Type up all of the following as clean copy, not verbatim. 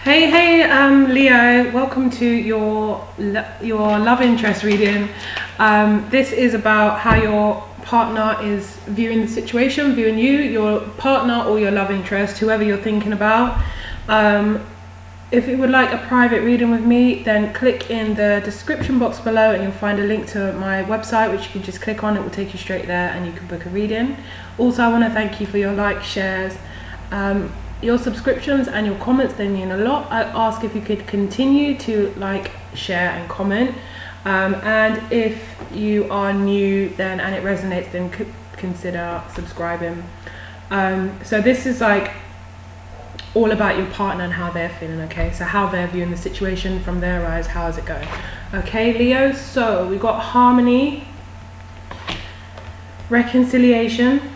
Hey, Leo, welcome to your love interest reading. This is about how your partner is viewing the situation, viewing you, your partner or your love interest, whoever you're thinking about. If you would like a private reading with me, then click in the description box below and you'll find a link to my website, which you can just click on. It will take you straight there and you can book a reading. Also, I want to thank you for your likes, shares, your subscriptions and your comments. They mean a lot. I ask if you could continue to like, share and comment, and if you are new then and it resonates, then consider subscribing. So this is like all about your partner and how they're feeling, okay? So how they're viewing the situation from their eyes, how's it going? Okay, Leo, so we got harmony, reconciliation,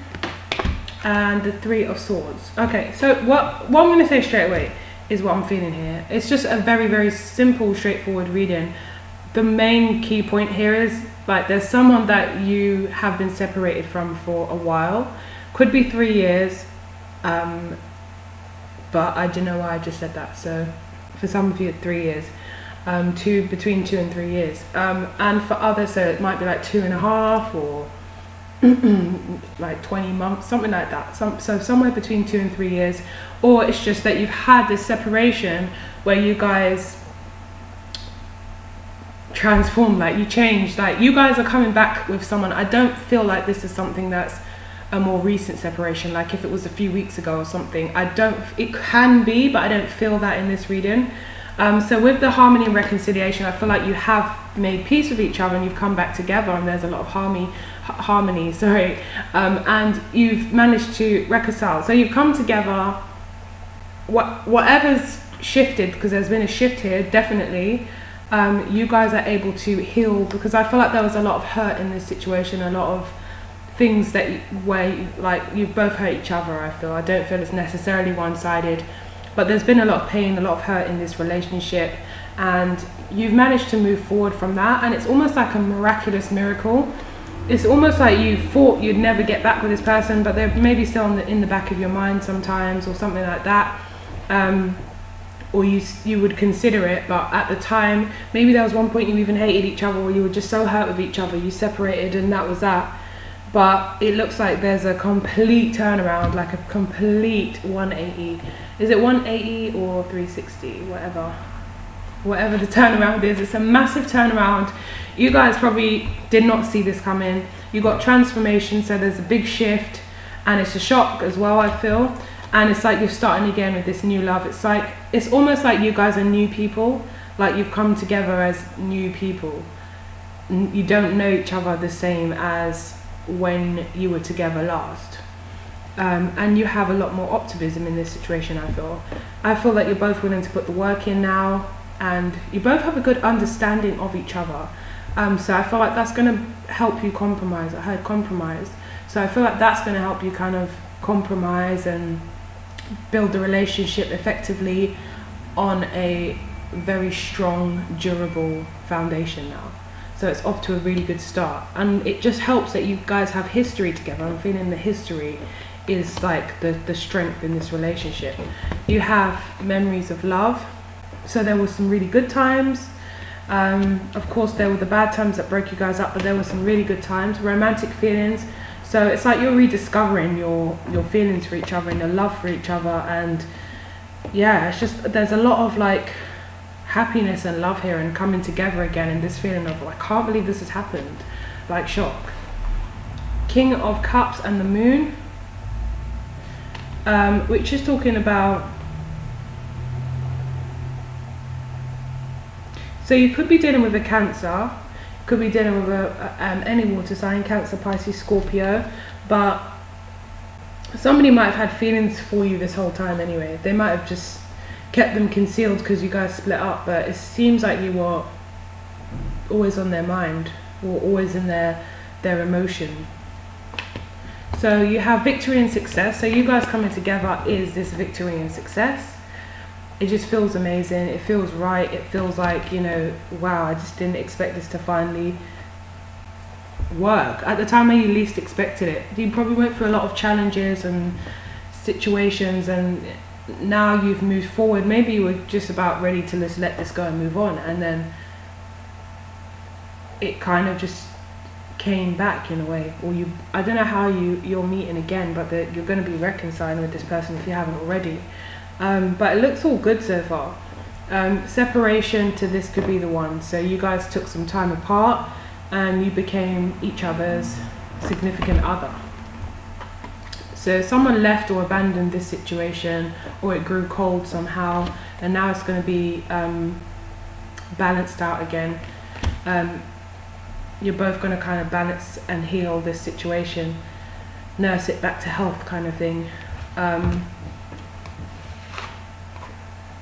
and the Three of Swords. Okay, so what I'm going to say straight away is what I'm feeling here. It's just a very, very simple, straightforward reading. The main key point here is like there's someone that you have been separated from for a while. Could be 3 years, but I don't know why I just said that. So for some of you, 3 years, between 2 and 3 years, and for others, so it might be like 2.5 or like 20 months, something like that. So somewhere between 2 and 3 years, or it's just that you've had this separation where you guys transformed, like you changed, like you guys are coming back with someone. I don't feel like this is something that's a more recent separation, like if it was a few weeks ago or something. It can be, but I don't feel that in this reading. So with the harmony and reconciliation, I feel like you have made peace with each other and you've come back together, and there's a lot of harmony, and you've managed to reconcile. So you've come together, whatever's shifted, because there's been a shift here, definitely. You guys are able to heal, because I feel like there was a lot of hurt in this situation, a lot of things where you both hurt each other. I don't feel it's necessarily one-sided, but there's been a lot of pain, a lot of hurt in this relationship, and you've managed to move forward from that. And it's almost like a miraculous miracle. It's almost like you thought you'd never get back with this person, but they're maybe still in the back of your mind sometimes, or something like that, or you would consider it, but at the time maybe there was one point you even hated each other, or you were just so hurt with each other, you separated and that was that. But it looks like there's a complete turnaround, like a complete 180. Is it 180 or 360? Whatever the turnaround is, it's a massive turnaround. You guys probably did not see this coming. You got transformation, so there's a big shift, and it's a shock as well, I feel. And it's like you're starting again with this new love. It's almost like you guys are new people, like you've come together as new people. You don't know each other the same as when you were together last, and you have a lot more optimism in this situation. I feel that you're both willing to put the work in now, and you both have a good understanding of each other. So I feel like that's going to help you compromise. I heard compromise, so I feel like that's going to help you kind of compromise and build the relationship effectively on a very strong, durable foundation now. So it's off to a really good start, and it just helps that you guys have history together. I'm feeling the history is like the strength in this relationship. You have memories of love, so there were some really good times. Of course there were the bad times that broke you guys up, but there were some really good times, romantic feelings. So it's like you're rediscovering your feelings for each other and your love for each other, and yeah, it's just there's a lot of like happiness and love here, and coming together again, and this feeling of I can't believe this has happened, like shock. King of Cups and the Moon, which is talking about, so you could be dealing with a Cancer, could be dealing with any water sign, Cancer, Pisces, Scorpio, but somebody might have had feelings for you this whole time anyway. They might have just kept them concealed because you guys split up, but it seems like you were always on their mind, or always in their emotion. So you have victory and success. So you guys coming together is this victory and success. It just feels amazing. It feels right. It feels like, you know, wow, I just didn't expect this to finally work. At the time when you least expected it, you probably went through a lot of challenges and situations, and now you've moved forward. Maybe you were just about ready to just let this go and move on, and then it kind of just came back in a way, or I don't know how you're meeting again, but you're going to be reconciling with this person if you haven't already. But it looks all good so far. Separation to this could be the one. So you guys took some time apart and you became each other's significant other. So someone left or abandoned this situation, or it grew cold somehow, and now it's going to be balanced out again. You're both going to kind of balance and heal this situation, nurse it back to health kind of thing.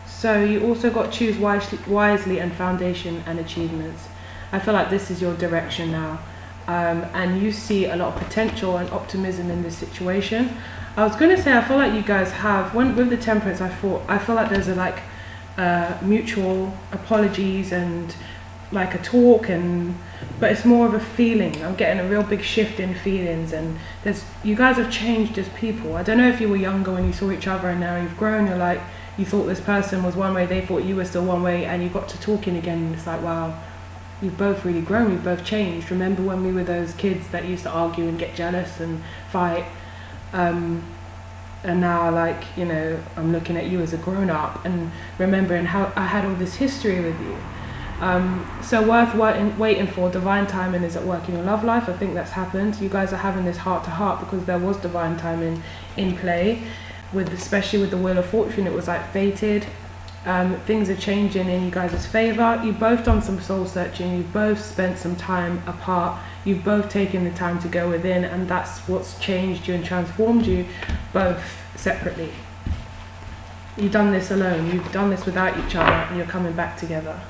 So you also got choose wisely and foundation and achievements. I feel like this is your direction now. And you see a lot of potential and optimism in this situation. I was going to say, I feel like you guys have, with the temperance, I feel like there's mutual apologies and like a talk, but it's more of a feeling. I'm getting a real big shift in feelings, and you guys have changed as people. I don't know if you were younger when you saw each other and now you've grown. You're like, you thought this person was one way, they thought you were still one way, and you got to talking again, and it's like, wow, you've both really grown, you've both changed. Remember when we were those kids that used to argue and get jealous and fight? And now, like, you know, I'm looking at you as a grown-up and remembering how I had all this history with you. So worth waiting for. Divine timing is at work in your love life. I think that's happened. You guys are having this heart-to-heart because there was divine timing in play, especially with the Wheel of Fortune. It was like fated. Things are changing in you guys' favour. You've both done some soul searching, you've both spent some time apart, you've both taken the time to go within, and that's what's changed you and transformed you both separately. You've done this alone, you've done this without each other, and you're coming back together.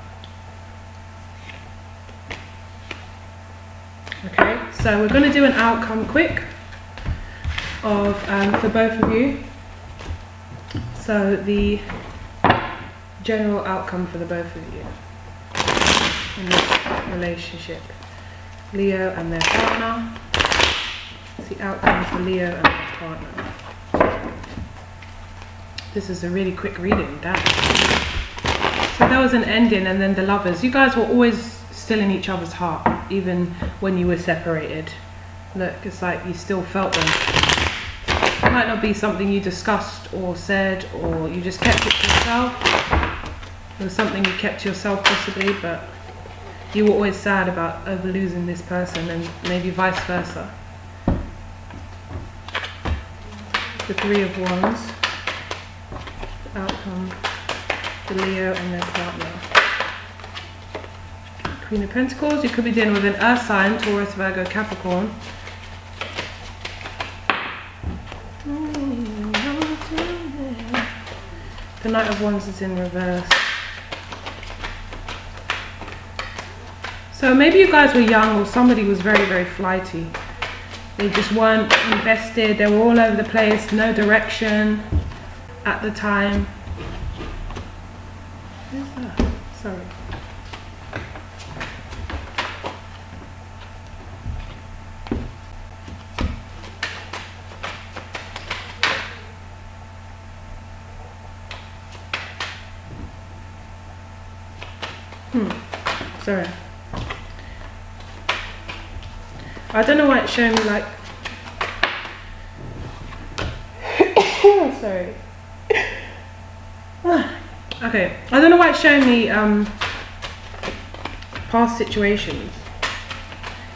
Okay, so we're going to do an outcome quick for both of you. So the general outcome for the both of you in this relationship. Leo and their partner. It's the outcome for Leo and their partner. This is a really quick reading, damn. So there was an ending, and then the lovers. You guys were always still in each other's heart, even when you were separated. Look, it's like you still felt them. It might not be something you discussed or said, or you just kept it to yourself. It was something you kept to yourself possibly, but you were always sad about over losing this person, and maybe vice versa. The Three of Wands. The outcome for Leo and their partner. Queen of Pentacles. You could be dealing with an earth sign, Taurus, Virgo, Capricorn. The Knight of Wands is in reverse. So maybe you guys were young, or somebody was very, very flighty. They just weren't invested. They were all over the place, no direction at the time. What is that? Sorry. Sorry. I don't know why it's showing me like sorry. Okay, I don't know why it's showing me past situations.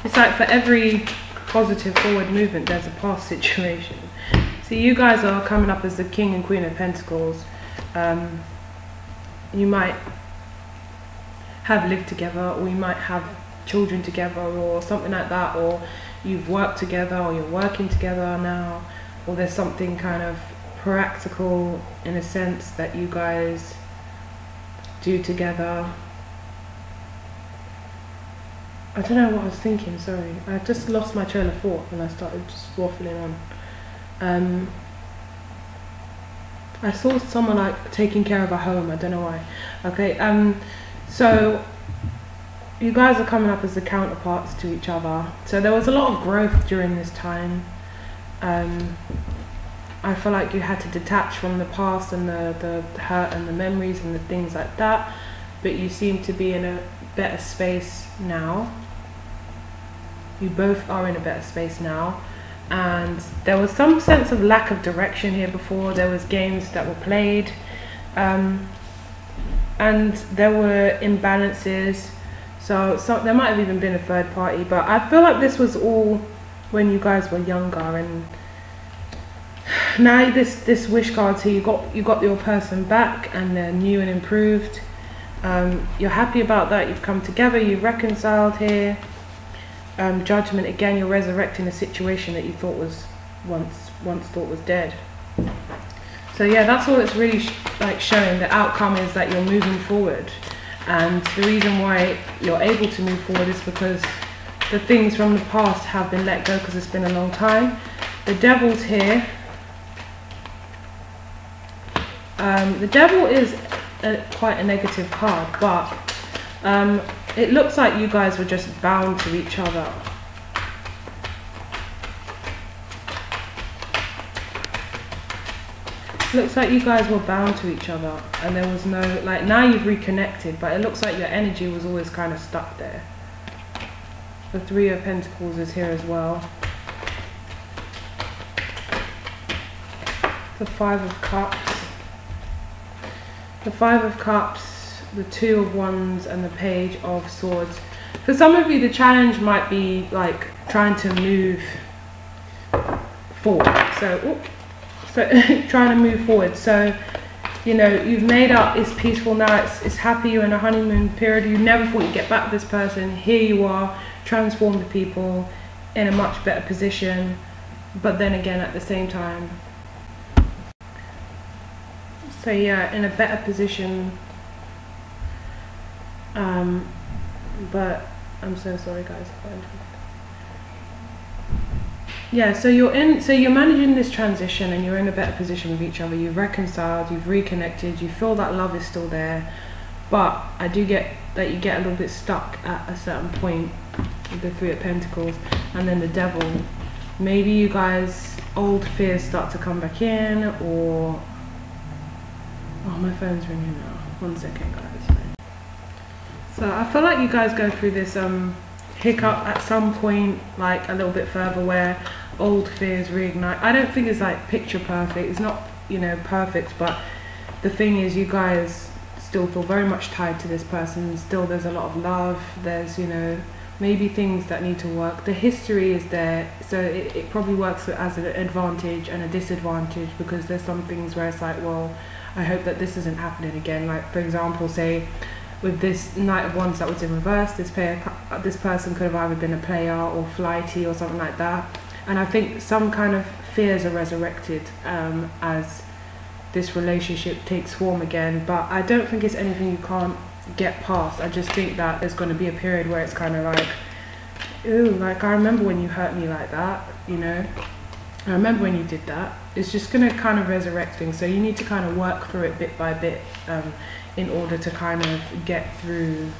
It's like for every positive forward movement there's a past situation. So you guys are coming up as the King and Queen of Pentacles. You might have lived together, or you might have children together, or something like that, or you've worked together, or you're working together now, or there's something kind of practical in a sense that you guys do together. I don't know what I was thinking, sorry. I just lost my trail of thought when I started just waffling on. I saw someone like taking care of a home, I don't know why. Okay, so you guys are coming up as the counterparts to each other. So there was a lot of growth during this time. I feel like you had to detach from the past and the hurt and the memories and the things like that, but you seem to be in a better space now. You both are in a better space now, and there was some sense of lack of direction here before. There was games that were played, and there were imbalances, so there might have even been a third party, but I feel like this was all when you guys were younger, and now this wish cards here, you got your person back, and they're new and improved. You're happy about that. You've come together, you've reconciled here. Judgment, again, you're resurrecting a situation that you thought was once thought was dead. So yeah, that's all it's really like showing. The outcome is that you're moving forward, and the reason why you're able to move forward is because the things from the past have been let go, because it's been a long time. The Devil's here. The Devil is quite a negative card, but it looks like you guys were just bound to each other. Looks like you guys were bound to each other, and there was no, like, now you've reconnected, but it looks like your energy was always kind of stuck there. The Three of Pentacles is here as well. The Five of Cups. The Five of Cups, the Two of Wands, and the Page of Swords. For some of you, the challenge might be like trying to move forward. So trying to move forward. So, you know, you've made up, it's peaceful now, it's happy, you're in a honeymoon period. You never thought you'd get back with this person. Here you are, transformed people, in a much better position. But then again, at the same time, so yeah, in a better position. But I'm so sorry, guys. Yeah, so you're managing this transition, and you're in a better position with each other. You've reconciled, you've reconnected, you feel that love is still there, but I do get that you get a little bit stuck at a certain point with the Three of Pentacles, and then the Devil. Maybe you guys, old fears start to come back in, or oh, my phone's ringing now. 1 second, guys. So I feel like you guys go through this hiccup at some point, like a little bit further, where old fears reignite. I don't think it's like picture perfect. It's not, you know, perfect, but the thing is, you guys still feel very much tied to this person. Still, there's a lot of love. There's, you know, maybe things that need to work. The history is there, so it probably works as an advantage and a disadvantage, because there's some things where it's like, well, I hope that this isn't happening again. Like, for example, say with this Knight of Wands that was in reverse, this person could have either been a player or flighty or something like that. And I think some kind of fears are resurrected as this relationship takes form again. But I don't think it's anything you can't get past. I just think that there's going to be a period where it's kind of like, ooh, like, I remember when you hurt me like that, you know, I remember when you did that. It's just going to kind of resurrect things, so you need to kind of work through it bit by bit in order to kind of get through,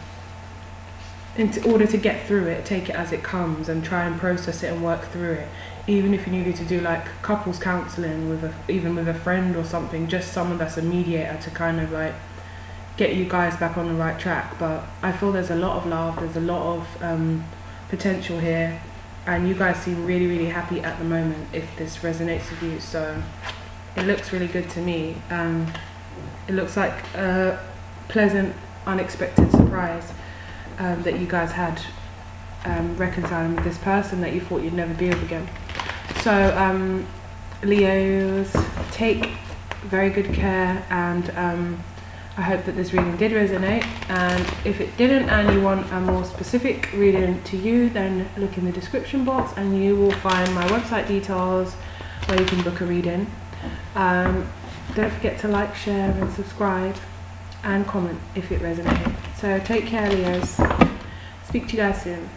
take it as it comes and try and process it and work through it. Even if you needed to do like couples counselling even with a friend or something, just someone that's a mediator to kind of like get you guys back on the right track. But I feel there's a lot of love, there's a lot of potential here, and you guys seem really, really happy at the moment, if this resonates with you. So it looks really good to me. It looks like a pleasant, unexpected surprise that you guys had reconciling with this person that you thought you'd never be with again. So Leos, take very good care, and I hope that this reading did resonate. And if it didn't, and you want a more specific reading to you, then look in the description box and you will find my website details where you can book a reading. Don't forget to like, share and subscribe and comment if it resonated. So take care, Leos. Speak to you guys soon.